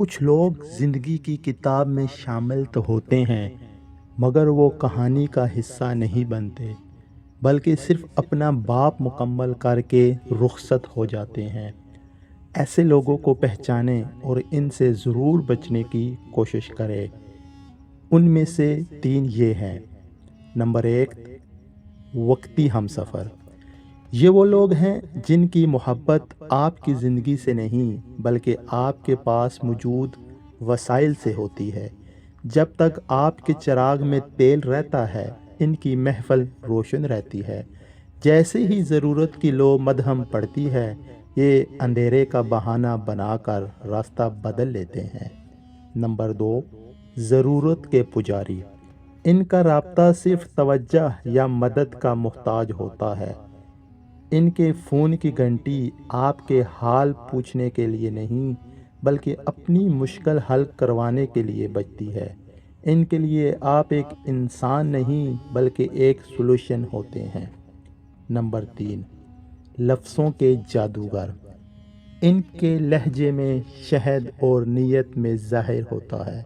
کچھ لوگ زندگی کی کتاب میں شامل تو ہوتے ہیں مگر وہ کہانی کا حصہ نہیں بنتے، بلکہ صرف اپنا باپ مکمل کر کے رخصت ہو جاتے ہیں۔ ایسے لوگوں کو پہچانیں اور ان سے ضرور بچنے کی کوشش کریں۔ ان میں سے 3 یہ ہیں۔ نمبر 1، وقتی ہم سفر۔ یہ وہ لوگ ہیں جن کی محبت آپ کی زندگی سے نہیں بلکہ آپ کے پاس موجود وسائل سے ہوتی ہے۔ جب تک آپ کے چراغ میں تیل رہتا ہے ان کی محفل روشن رہتی ہے۔ جیسے ہی ضرورت کی لو مدھم پڑتی ہے یہ اندھیرے کا بہانہ بنا کر راستہ بدل لیتے ہیں۔ نمبر 2، ضرورت کے پجاری۔ ان کا رابطہ صرف توجہ یا مدد کا محتاج ہوتا ہے۔ ان کے فون کی گھنٹی آپ کے حال پوچھنے کے لیے نہیں بلکہ اپنی مشکل حل کروانے کے لیے بجتی ہے۔ ان کے لیے آپ ایک انسان نہیں بلکہ ایک سولوشن ہوتے ہیں۔ نمبر 3، لفظوں کے جادوگر۔ ان کے لہجے میں شہد اور نیت میں زہر ہوتا ہے۔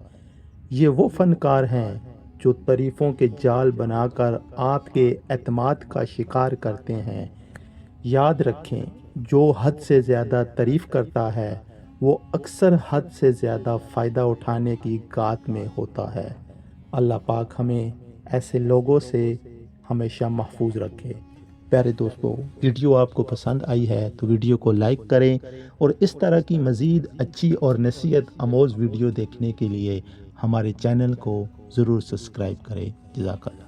یہ وہ فنکار ہیں جو تعریفوں کے جال بنا کر آپ کے اعتماد کا شکار کرتے ہیں۔ یاد رکھیں، جو حد سے زیادہ تعریف کرتا ہے وہ اکثر حد سے زیادہ فائدہ اٹھانے کی گات میں ہوتا ہے۔ اللہ پاک ہمیں ایسے لوگوں سے ہمیشہ محفوظ رکھے۔ پیارے دوستو، ویڈیو آپ کو پسند آئی ہے تو ویڈیو کو لائک کریں اور اس طرح کی مزید اچھی اور نصیحت آموز ویڈیو دیکھنے کے لیے ہمارے چینل کو ضرور سبسکرائب کریں۔ جزاک اللہ۔